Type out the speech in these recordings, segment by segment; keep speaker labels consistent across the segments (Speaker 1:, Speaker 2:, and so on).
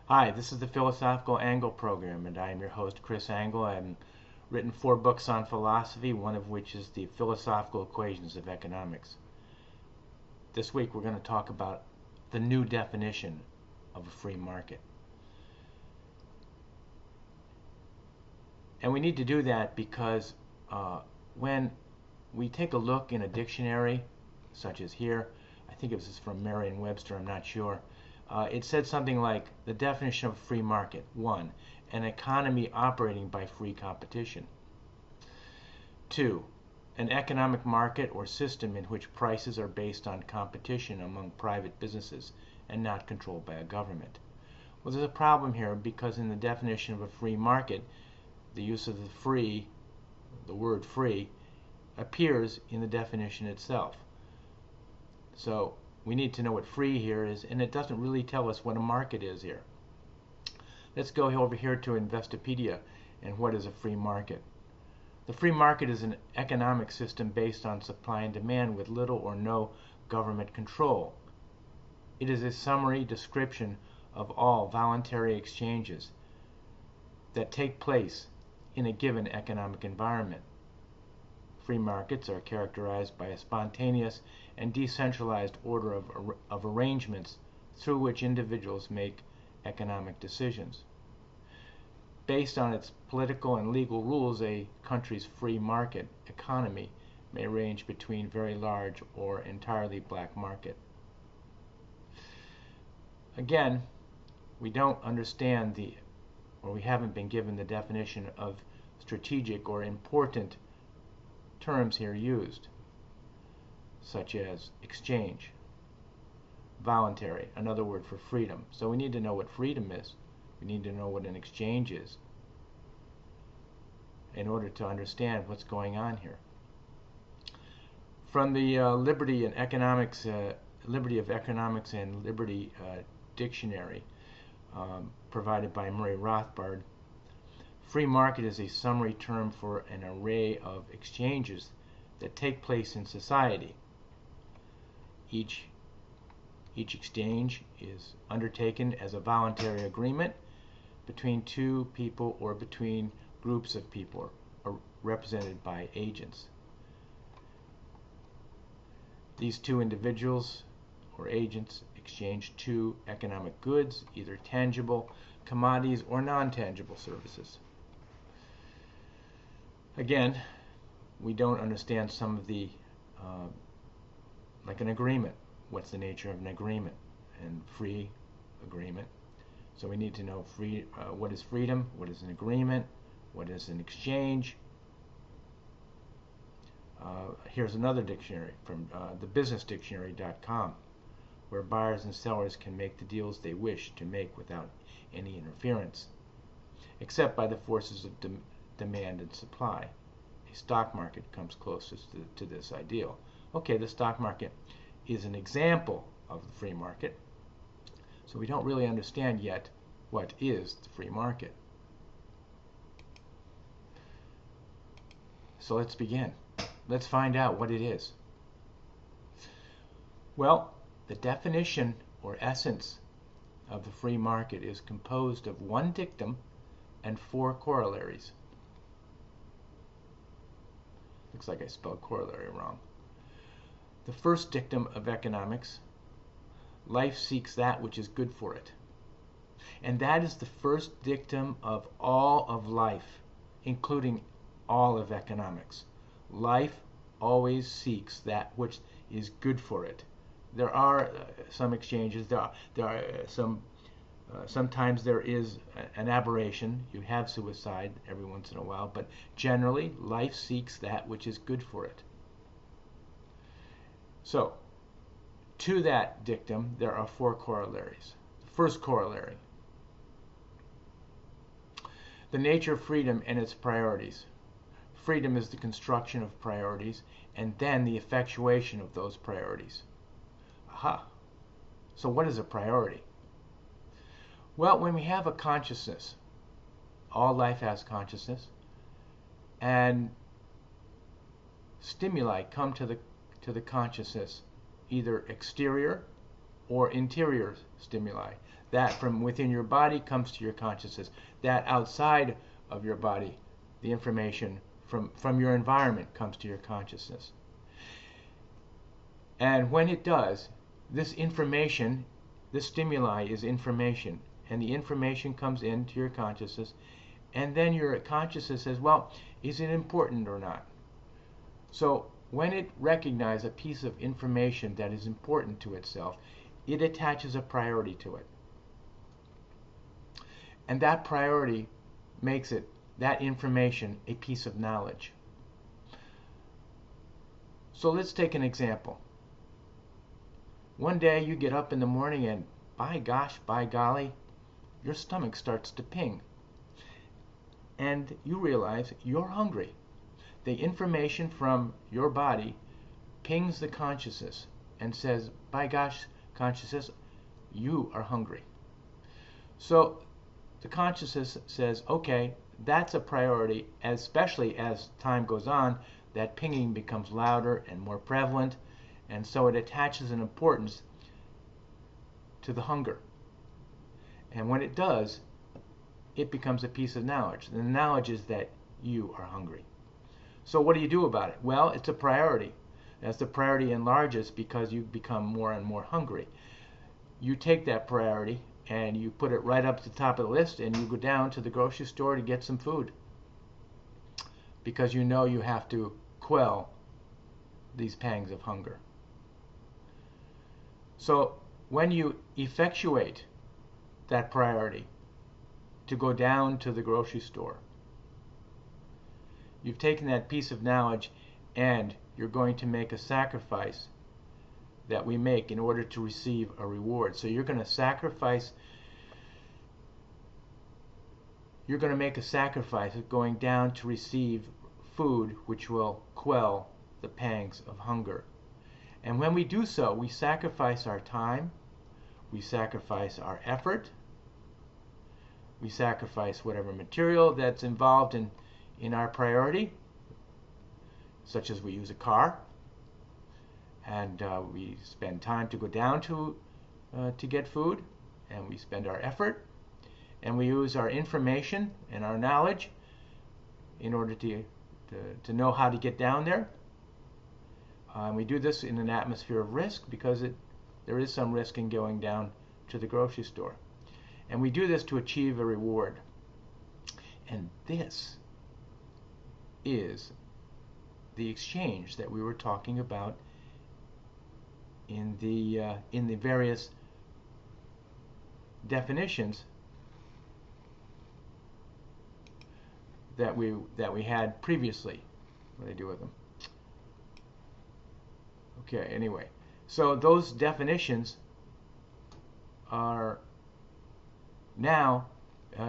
Speaker 1: Hi, this is the Philosophical Angle program, and I am your host, Chris Angle. I've written 4 books on philosophy, one of which is the Philosophical Equations of Economics. This week we're going to talk about the new definition of a free market. And we need to do that because when we take a look in a dictionary, such as here, I think it was from Merriam-Webster, I'm not sure, it said something like the definition of a free market: 1. An economy operating by free competition. 2. An economic market or system in which prices are based on competition among private businesses and not controlled by a government. Well, there's a problem here because in the definition of a free market, the use of the word free, appears in the definition itself. So we need to know what free here is, and it doesn't really tell us what a market is here. Let's go over here to Investopedia and what is a free market. The free market is an economic system based on supply and demand with little or no government control. It is a summary description of all voluntary exchanges that take place in a given economic environment. Free markets are characterized by a spontaneous and decentralized order of arrangements through which individuals make economic decisions. Based on its political and legal rules, a country's free market economy may range between very large or entirely black market. Again, we don't understand or we haven't been given the definition of strategic or important terms here used, such as exchange, voluntary, another word for freedom. So we need to know what freedom is. We need to know what an exchange is in order to understand what's going on here. From the Liberty of Economics and Liberty Dictionary provided by Murray Rothbard, free market is a summary term for an array of exchanges that take place in society. Each exchange is undertaken as a voluntary agreement between two people or between groups of people represented by agents. These two individuals or agents exchange two economic goods, either tangible commodities or non-tangible services. Again, we don't understand some of the, like an agreement. What's the nature of an agreement and free agreement? So we need to know what is freedom, what is an agreement, what is an exchange. Here's another dictionary from thebusinessdictionary.com, where buyers and sellers can make the deals they wish to make without any interference, except by the forces of demand and supply. A stock market comes closest to this ideal. Okay, the stock market is an example of the free market, so we don't really understand yet what is the free market. So let's begin. Let's find out what it is. Well, the definition or essence of the free market is composed of 1 dictum and 4 corollaries. Looks like I spelled corollary wrong. The first dictum of economics: life seeks that which is good for it. And that is the first dictum of all of life, including all of economics. Life always seeks that which is good for it. There are some exchanges, sometimes there is an aberration. You have suicide every once in a while, but generally life seeks that which is good for it. So, to that dictum, there are 4 corollaries. The first corollary: the nature of freedom and its priorities. Freedom is the construction of priorities and then the effectuation of those priorities. Aha! So what is a priority? Well, when we have a consciousness, all life has consciousness, and stimuli come to the consciousness, either exterior or interior stimuli. That from within your body comes to your consciousness. That outside of your body, the information from your environment comes to your consciousness. And when it does, this information, this stimuli is information, and the information comes into your consciousness, and then your consciousness says, well, is it important or not? So when it recognizes a piece of information that is important to itself, it attaches a priority to it. And that priority makes it, that information, a piece of knowledge. So let's take an example. One day you get up in the morning and by gosh, by golly, your stomach starts to ping. And you realize you're hungry. The information from your body pings the consciousness and says, by gosh, consciousness, you are hungry. So the consciousness says, okay, that's a priority, especially as time goes on, that pinging becomes louder and more prevalent, and so it attaches an importance to the hunger. And when it does, it becomes a piece of knowledge. The knowledge is that you are hungry. So what do you do about it? Well, it's a priority. As the priority enlarges, because you become more and more hungry, you take that priority and you put it right up to the top of the list, and you go down to the grocery store to get some food, because you know you have to quell these pangs of hunger. So when you effectuate that priority to go down to the grocery store, you've taken that piece of knowledge and you're going to make a sacrifice that we make in order to receive a reward. So you're going to sacrifice, you're going to make a sacrifice of going down to receive food which will quell the pangs of hunger. And when we do so, we sacrifice our time, we sacrifice our effort, we sacrifice whatever material that's involved in our priority, such as we use a car, and we spend time to go down to get food, and we spend our effort, and we use our information and our knowledge in order to know how to get down there. And we do this in an atmosphere of risk, because there is some risk in going down to the grocery store. And we do this to achieve a reward. And this is the exchange that we were talking about in the various definitions that we had previously. What do I do with them? Okay, anyway, so those definitions are now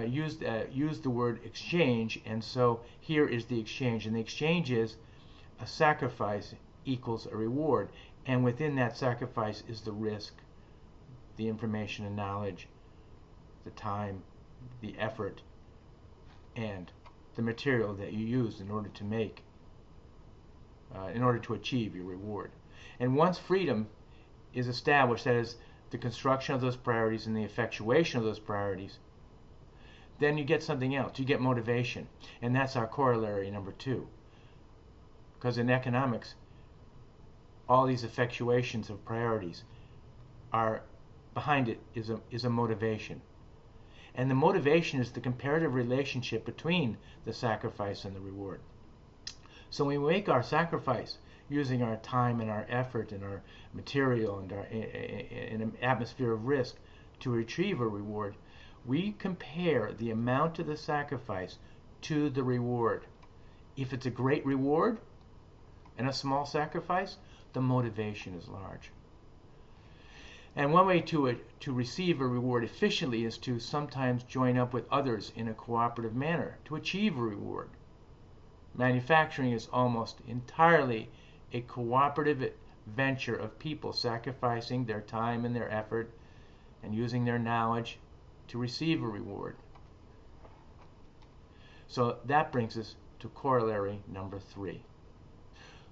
Speaker 1: use the word exchange, and so here is the exchange, and the exchange is a sacrifice equals a reward, and within that sacrifice is the risk, the information and knowledge, the time, the effort, and the material that you use in order to make, in order to achieve your reward. And once freedom is established, that is, the construction of those priorities and the effectuation of those priorities, then you get something else. You get motivation. And that's our corollary number 2. Because in economics, all these effectuations of priorities are behind it is a motivation. And the motivation is the comparative relationship between the sacrifice and the reward. So when we make our sacrifice using our time and our effort and our material and in an atmosphere of risk to retrieve a reward, we compare the amount of the sacrifice to the reward. If it's a great reward and a small sacrifice, the motivation is large. And one way to receive a reward efficiently is to sometimes join up with others in a cooperative manner to achieve a reward. Manufacturing is almost entirely a cooperative venture of people sacrificing their time and their effort and using their knowledge to receive a reward. So that brings us to corollary number 3.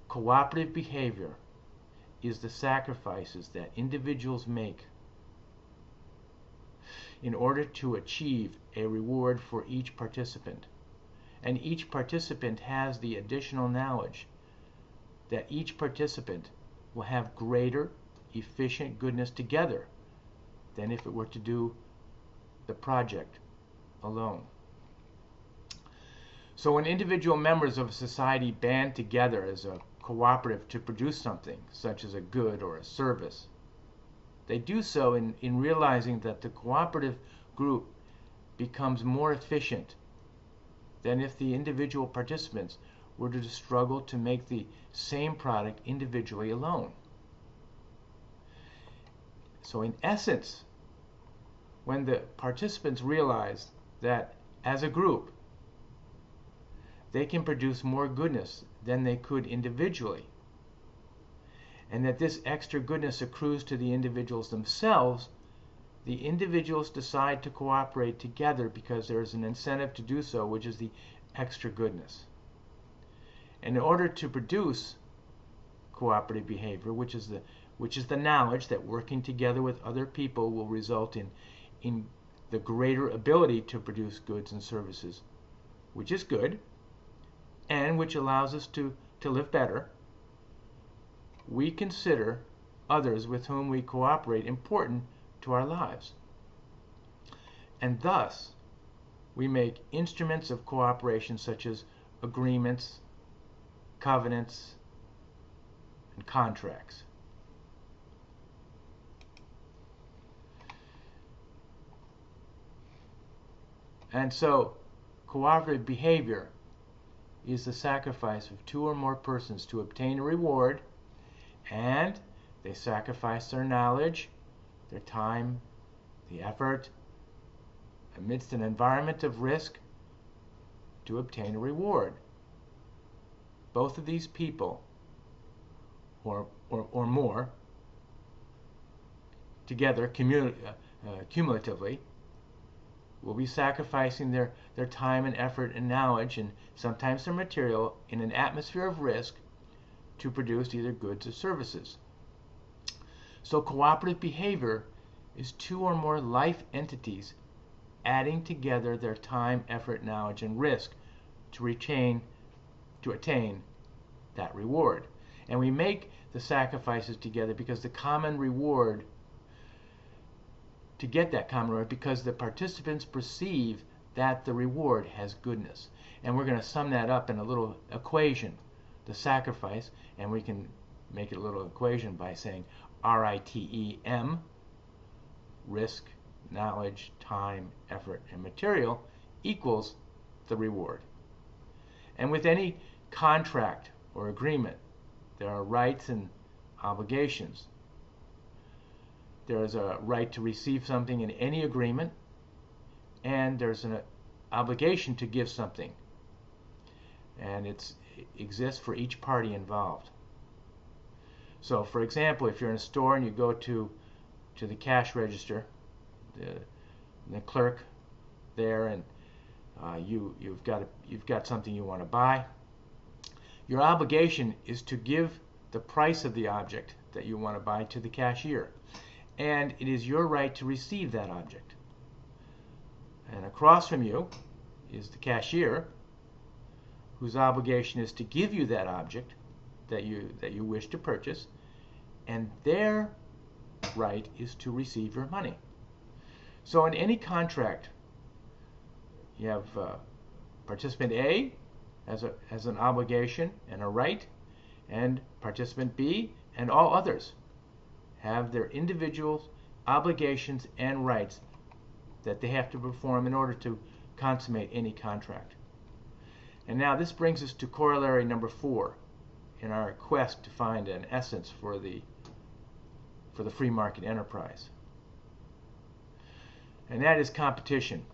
Speaker 1: Cooperative behavior is the sacrifices that individuals make in order to achieve a reward for each participant. And each participant has the additional knowledge that each participant will have greater efficient goodness together than if it were to do the project alone. So when individual members of a society band together as a cooperative to produce something, such as a good or a service, they do so in realizing that the cooperative group becomes more efficient than if the individual participants were to struggle to make the same product individually alone. So in essence, when the participants realize that as a group they can produce more goodness than they could individually, and that this extra goodness accrues to the individuals themselves, the individuals decide to cooperate together because there is an incentive to do so, which is the extra goodness. And in order to produce cooperative behavior, which is the knowledge that working together with other people will result in the greater ability to produce goods and services, which is good, and which allows us to live better, we consider others with whom we cooperate important to our lives. And thus, we make instruments of cooperation such as agreements, covenants, and contracts. And so, cooperative behavior is the sacrifice of two or more persons to obtain a reward, and they sacrifice their knowledge, their time, the effort, amidst an environment of risk to obtain a reward. Both of these people, or more, together, cumulatively, will be sacrificing their time and effort and knowledge, and sometimes their material, in an atmosphere of risk to produce either goods or services. So cooperative behavior is two or more life entities adding together their time, effort, knowledge, and risk to attain that reward. And we make the sacrifices together because the common reward, to get that common reward, because the participants perceive that the reward has goodness. And we're going to sum that up in a little equation, the sacrifice, and we can make it a little equation by saying RITEM, risk, knowledge, time, effort, and material, equals the reward. And with any contract or agreement, there are rights and obligations. There is a right to receive something in any agreement, and there's an obligation to give something. And it exists for each party involved. So, for example, if you're in a store and you go to the cash register, the clerk there, and you've got something you want to buy, your obligation is to give the price of the object that you want to buy to the cashier, and it is your right to receive that object. And across from you is the cashier, whose obligation is to give you that object that you wish to purchase, and their right is to receive your money. So in any contract, you have participant A has an obligation and a right, and participant B and all others have their individual obligations and rights that they have to perform in order to consummate any contract. And now this brings us to corollary number 4 in our quest to find an essence for the free market enterprise. And that is competition.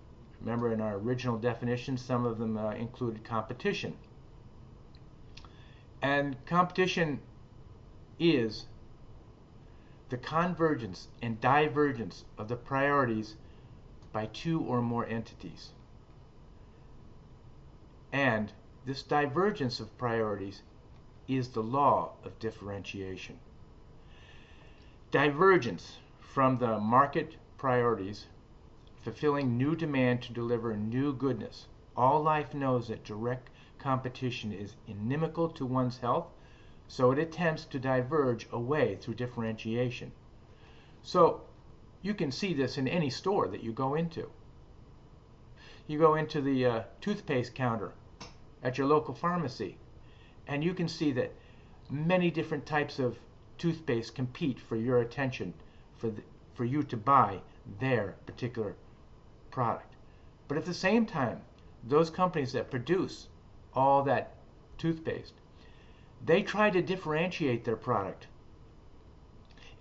Speaker 1: Remember, in our original definition, some of them included competition. And competition is the convergence and divergence of the priorities by two or more entities. And this divergence of priorities is the law of differentiation. Divergence from the market priorities fulfilling new demand to deliver new goodness. All life knows that direct competition is inimical to one's health, so it attempts to diverge away through differentiation. So you can see this in any store that you go into. You go into the toothpaste counter at your local pharmacy, and you can see that many different types of toothpaste compete for your attention, for you to buy their particular product. But at the same time, those companies that produce all that toothpaste, they try to differentiate their product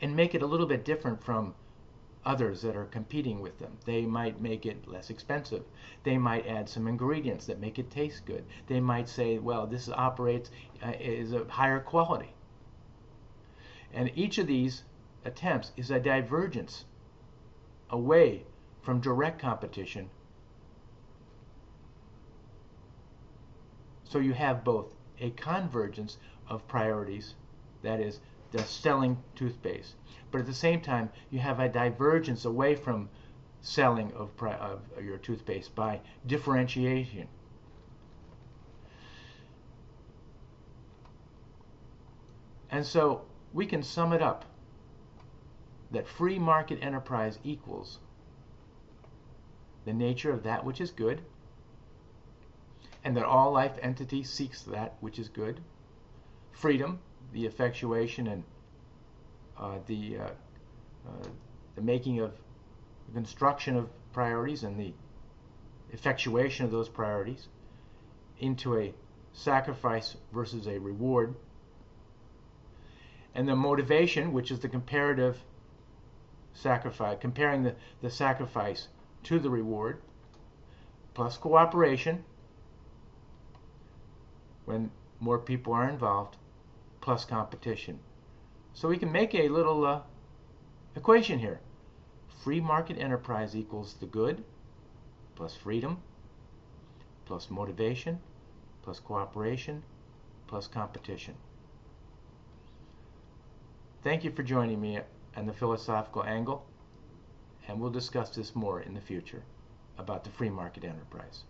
Speaker 1: and make it a little bit different from others that are competing with them. They might make it less expensive. They might add some ingredients that make it taste good. They might say, well, this is a higher quality. And each of these attempts is a divergence away from direct competition. So you have both a convergence of priorities, that is, the selling toothpaste, but at the same time you have a divergence away from selling of your toothpaste by differentiation. And so we can sum it up that free market enterprise equals the nature of that which is good, and that all life entity seeks that which is good. Freedom, the effectuation and the making of the construction of priorities and the effectuation of those priorities into a sacrifice versus a reward. And the motivation, which is the comparative sacrifice, comparing the sacrifice to the reward, plus cooperation, when more people are involved, plus competition. So we can make a little equation here. Free market enterprise equals the good, plus freedom, plus motivation, plus cooperation, plus competition. Thank you for joining me on the philosophical angle, and we'll discuss this more in the future about the free market enterprise.